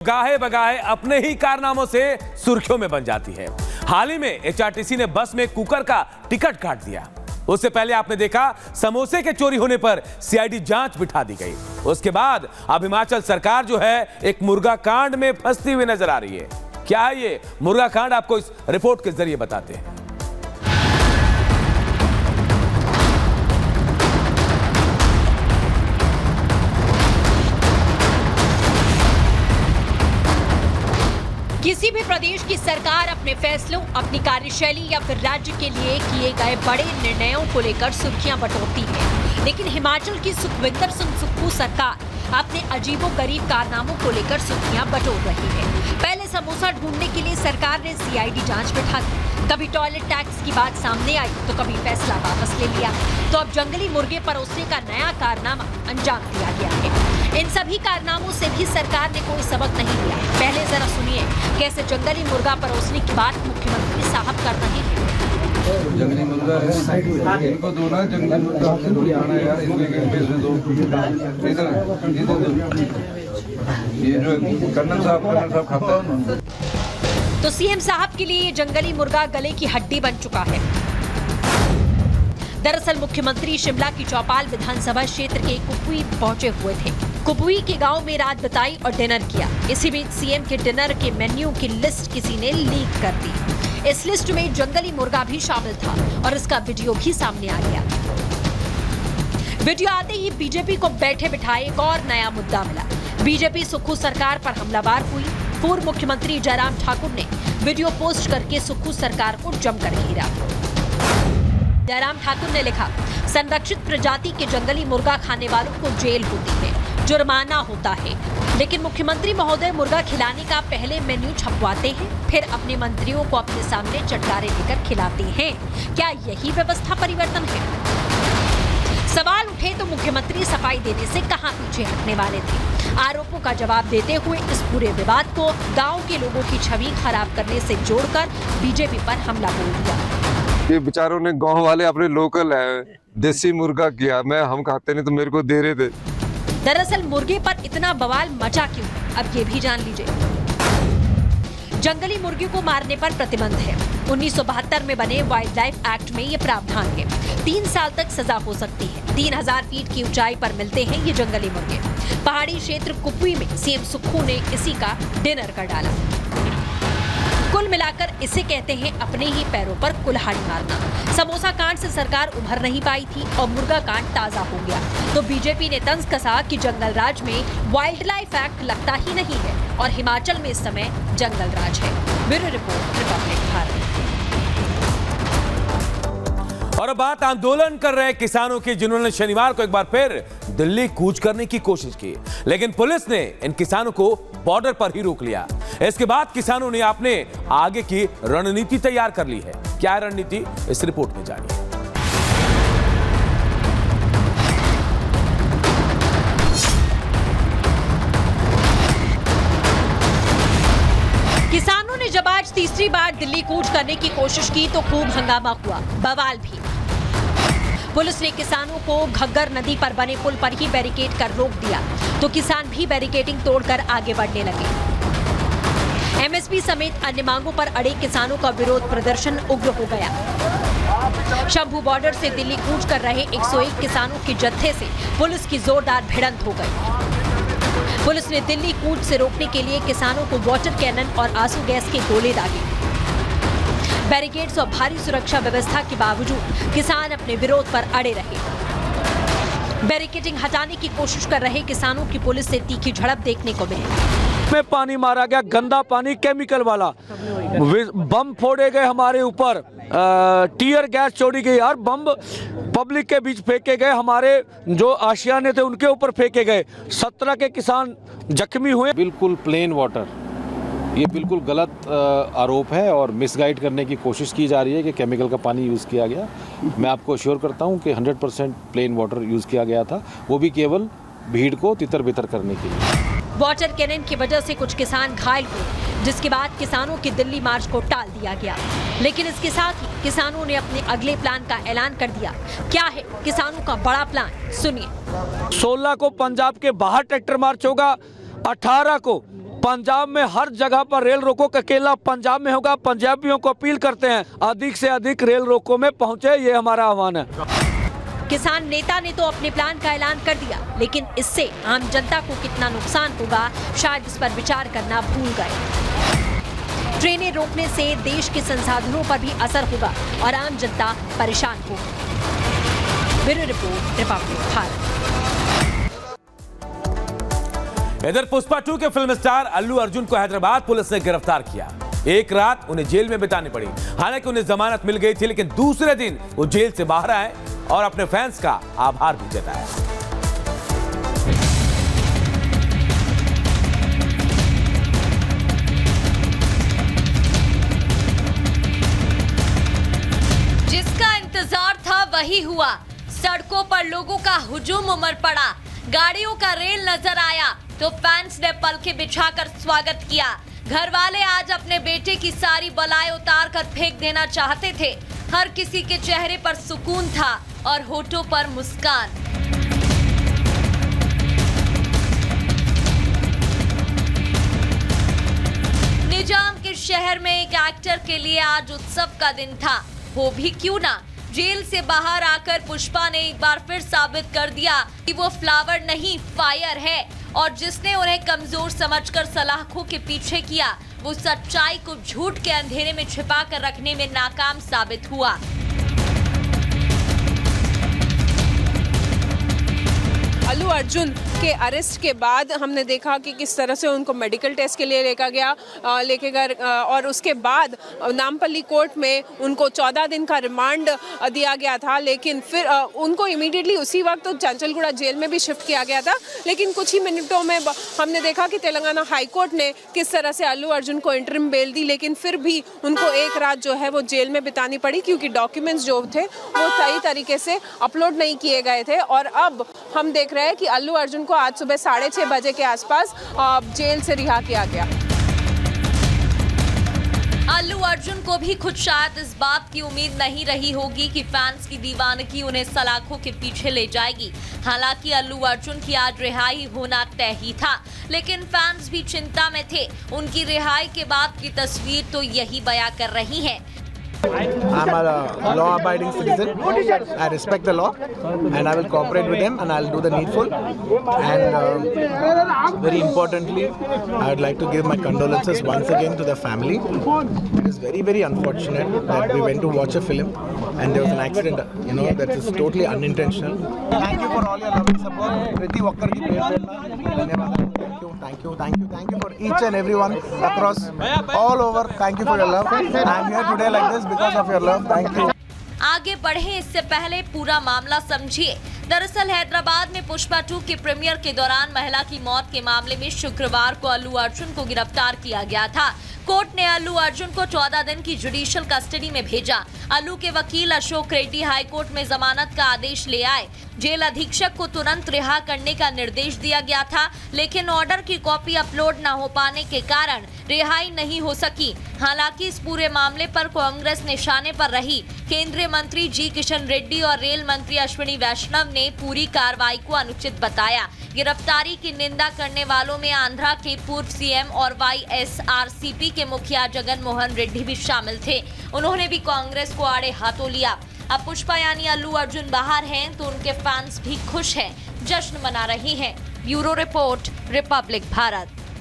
गाहे बगाहे अपने ही कारनामों से सुर्खियों में बन जाती है। हाल ही में एचआरटीसी ने बस में कुकर का टिकट काट दिया। उससे पहले आपने देखा समोसे के चोरी होने पर सीआईडी जांच बिठा दी गई। उसके बाद अब हिमाचल सरकार जो है एक मुर्गा कांड में फंसती हुई नजर आ रही है। क्या है ये मुर्गा कांड, आपको इस रिपोर्ट के जरिए बताते हैं। किसी भी प्रदेश की सरकार अपने फैसलों, अपनी कार्यशैली या फिर राज्य के लिए किए गए बड़े निर्णयों को लेकर सुर्खियां बटोरती है, लेकिन हिमाचल की सुखविंदर सिंह सुक्खू सरकार अपने अजीबोगरीब कारनामों को लेकर सुर्खियां बटोर रही है। पहले समोसा ढूंढने के लिए सरकार ने सीआईडी जांच बिठा दी, कभी टॉयलेट टैक्स की बात सामने आई तो कभी फैसला वापस ले लिया, तो अब जंगली मुर्गे परोसने का नया कारनामा अंजाम दिया गया है। इन सभी कारनामों से भी सरकार ने कोई सबक नहीं लिया। पहले जरा सुनिए कैसे जंगली मुर्गा परोसने की बात मुख्यमंत्री साहब कर रहे हैं। जंगली मुर्गा है, इनको दो ना, जंगली मुर्गा खाना यार, इनके पैसे दो, इधर दो। ये जो कर्नल साहब खाता है। तो सीएम साहब के लिए ये जंगली मुर्गा गले की हड्डी बन चुका है। दरअसल मुख्यमंत्री शिमला की चौपाल विधानसभा क्षेत्र के कुपवी पहुंचे हुए थे। कुपवी के गांव में रात बिताई और डिनर किया। इसी बीच सीएम के डिनर के मेन्यू की लिस्ट किसी ने लीक कर दी। इस लिस्ट में जंगली मुर्गा भी शामिल था और इसका वीडियो भी सामने आ गया। वीडियो आते ही बीजेपी को बैठे बिठाए एक और नया मुद्दा मिला। बीजेपी सुक्खू सरकार पर हमलावर हुई। पूर्व मुख्यमंत्री जयराम ठाकुर ने वीडियो पोस्ट करके सुक्खू सरकार को जमकर घेरा। जयराम ठाकुर ने लिखा, संरक्षित प्रजाति के जंगली मुर्गा खाने वालों को जेल होती है, जुर्माना होता है, लेकिन मुख्यमंत्री महोदय मुर्गा खिलाने का पहले मेन्यू छपवाते हैं, फिर अपने मंत्रियों को अपने सामने चटकारे लेकर खिलाते हैं। क्या यही व्यवस्था परिवर्तन है? सवाल उठे तो मुख्यमंत्री सफाई देने से कहां पीछे हटने वाले थे। आरोपों का जवाब देते हुए इस पूरे विवाद को गाँव के लोगों की छवि खराब करने से जोड़कर बीजेपी पर हमला बोल दिया। ये बेचारों ने गांव वाले अपने लोकल है देसी मुर्गा किया, मैं हम खाते नहीं तो मेरे को दे रहे थे। दरअसल मुर्गे पर इतना बवाल मचा क्यों, अब ये भी जान लीजिए। जंगली मुर्गे को मारने पर प्रतिबंध है। 1972 में बने वाइल्ड लाइफ एक्ट में ये प्रावधान है। 3 साल तक सजा हो सकती है। 3000 फीट की ऊंचाई पर मिलते हैं ये जंगली मुर्गे। पहाड़ी क्षेत्र कुपवी में सीएम सुक्खू ने इसी का डिनर कर डाला। कुल मिलाकर इसे कहते हैं अपने ही पैरों पर कुल्हाड़ी मारना। समोसा कांड से सरकार उभर नहीं पाई थी और मुर्गा कांड ताजा हो गया, तो बीजेपी ने तंज कसा कि जंगल राज में वाइल्ड लाइफ एक्ट लगता ही नहीं है और हिमाचल में इस समय जंगल राज है। Bureau report, Republic Bharat. और अब बात आंदोलन कर रहे किसानों की, जिन्होंने शनिवार को एक बार फिर दिल्ली कूच करने की कोशिश की, लेकिन पुलिस ने इन किसानों को बॉर्डर पर ही रोक लिया। इसके बाद किसानों ने अपने आगे की रणनीति तैयार कर ली है। क्या है रणनीति, इस रिपोर्ट में जानिए। किसानों ने जब आज तीसरी बार दिल्ली कूच करने की कोशिश की तो खूब हंगामा हुआ, बवाल भी। पुलिस ने किसानों को घग्गर नदी पर बने पुल पर ही बैरिकेड कर रोक दिया, तो किसान भी बैरिकेडिंग तोड़कर आगे बढ़ने लगे। एमएसपी समेत अन्य मांगों पर अड़े किसानों का विरोध प्रदर्शन उग्र हो गया। शंभू बॉर्डर से दिल्ली कूच कर रहे 101 किसानों के जत्थे से पुलिस की जोरदार भिड़ंत हो गई। पुलिस ने दिल्ली कूच से रोकने के लिए किसानों को वाटर कैनन और आंसू गैस के गोले दागे। बैरिकेड्स और भारी सुरक्षा व्यवस्था के बावजूद किसान अपने विरोध पर अड़े रहे। बैरिकेडिंग हटाने की कोशिश कर रहे किसानों की पुलिस से तीखी झड़प देखने को मिली। में पानी मारा गया, गंदा पानी, केमिकल वाला, बम फोड़े गए हमारे ऊपर, टीयर गैस छोड़ी गई और बम पब्लिक के बीच फेंके गए, हमारे जो आशियाने थे उनके ऊपर फेंके गए। 17 के किसान जख्मी हुए। बिल्कुल प्लेन वाटर, ये बिल्कुल गलत आरोप है और मिसगाइड करने की कोशिश की जा रही है कि केमिकल का पानी यूज़ किया गया। मैं आपको अश्योर करता हूं कि 100% प्लेन वाटर यूज़ किया गया था, वो भी केवल भीड़ को तितर बितर करने के लिए। वाटर कैनन की वजह से कुछ किसान घायल हुए, जिसके बाद किसानों की दिल्ली मार्च को टाल दिया गया। लेकिन इसके साथ ही किसानों ने अपने अगले प्लान का ऐलान कर दिया। क्या है किसानों का बड़ा प्लान, सुनिए। 16 को पंजाब के बाहर ट्रैक्टर मार्च होगा, 18 को पंजाब में हर जगह पर रेल रोको का अकेला पंजाब में होगा। पंजाबियों को अपील करते हैं अधिक से अधिक रेल रोको में पहुंचे, ये हमारा आह्वान है। किसान नेता ने तो अपने प्लान का ऐलान कर दिया, लेकिन इससे आम जनता को कितना नुकसान होगा शायद इस पर विचार करना भूल गए। ट्रेनें रोकने से देश के संसाधनों पर भी असर होगा और आम जनता परेशान होगी। Bureau report, Republic Bharat. इधर पुष्पा 2 के फिल्म स्टार अल्लू अर्जुन को हैदराबाद पुलिस ने गिरफ्तार किया। एक रात उन्हें जेल में बितानी पड़ी। हालांकि उन्हें जमानत मिल गई थी, लेकिन दूसरे दिन वो जेल से बाहर आए और अपने फैंस का आभार भी जताया। जिसका इंतजार था वही हुआ। सड़कों पर लोगों का हुजूम उमड़ पड़ा, गाड़ियों का रेल नजर आया तो फैंस ने पलके बिछाकर स्वागत किया। घर वाले आज अपने बेटे की सारी बलाएं उतार कर फेंक देना चाहते थे। हर किसी के चेहरे पर सुकून था और होठों पर मुस्कान। निजाम के शहर में एक एक्टर के लिए आज उत्सव का दिन था। हो भी क्यों ना, जेल से बाहर आकर पुष्पा ने एक बार फिर साबित कर दिया कि वो फ्लावर नहीं फायर है, और जिसने उन्हें कमजोर समझकर सलाखों के पीछे किया वो सच्चाई को झूठ के अंधेरे में छिपा कर रखने में नाकाम साबित हुआ। अल्लू अर्जुन के अरेस्ट के बाद हमने देखा कि किस तरह से उनको मेडिकल टेस्ट के लिए लेके गए और उसके बाद नामपल्ली कोर्ट में उनको 14 दिन का रिमांड दिया गया था, लेकिन फिर उनको इमीडिएटली उसी वक्त तो चंचलगुड़ा जेल में भी शिफ्ट किया गया था। लेकिन कुछ ही मिनटों में हमने देखा कि तेलंगाना हाई कोर्ट ने किस तरह से अल्लू अर्जुन को इंटरिम बेल दी, लेकिन फिर भी उनको एक रात जो है वो जेल में बितानी पड़ी, क्योंकि डॉक्यूमेंट्स जो थे वो सही तरीके से अपलोड नहीं किए गए थे। और अब हम देख रहे हैं कि अल्लू अर्जुन को आज सुबह 6:30 बजे के आसपास जेल से रिहा किया गया। अल्लू अर्जुन को भी खुद शायद इस बात की उम्मीद नहीं रही होगी कि फैंस की दीवानगी उन्हें सलाखों के पीछे ले जाएगी। हालांकि अल्लू अर्जुन की आज रिहाई होना तय ही था, लेकिन फैंस भी चिंता में थे। उनकी रिहाई के बाद की तस्वीर तो यही बयां कर रही है। I'm a law-abiding citizen. I respect the law, and I will cooperate with them, and I'll do the needful. And very importantly, I would like to give my condolences once again to the family. It is very, very unfortunate that we went to watch a film, and there was an accident. You know, that is totally unintentional. Thank you for all your love and support. Priti Wakkar ji, धन्यवाद. Thank you for each and everyone across all over. Thank you for your love. I'm here today like this because of your love. Thank you. आगे बढ़े इससे पहले पूरा मामला समझिए। दरअसल हैदराबाद में पुष्पा 2 के प्रीमियर के दौरान महिला की मौत के मामले में शुक्रवार को अल्लू अर्जुन को गिरफ्तार किया गया था। कोर्ट ने अल्लू अर्जुन को 14 दिन की जुडिशियल कस्टडी में भेजा। अल्लू के वकील अशोक रेड्डी हाई कोर्ट में जमानत का आदेश ले आए। जेल अधीक्षक को तुरंत रिहा करने का निर्देश दिया गया था, लेकिन ऑर्डर की कॉपी अपलोड न हो पाने के कारण रिहाई नहीं हो सकी। हालांकि इस पूरे मामले पर कांग्रेस निशाने पर रही। केंद्रीय मंत्री जी किशन रेड्डी और रेल मंत्री अश्विनी वैष्णव ने पूरी कार्रवाई को अनुचित बताया। गिरफ्तारी की निंदा करने वालों में आंध्रा के पूर्व सीएम और वाईएसआरसीपी के मुखिया जगन मोहन रेड्डी भी शामिल थे। उन्होंने भी कांग्रेस को आड़े हाथों लिया। अब पुष्पा यानी अल्लू अर्जुन बाहर हैं तो उनके फैंस भी खुश हैं, जश्न मना रही हैं। Bureau report, Republic Bharat.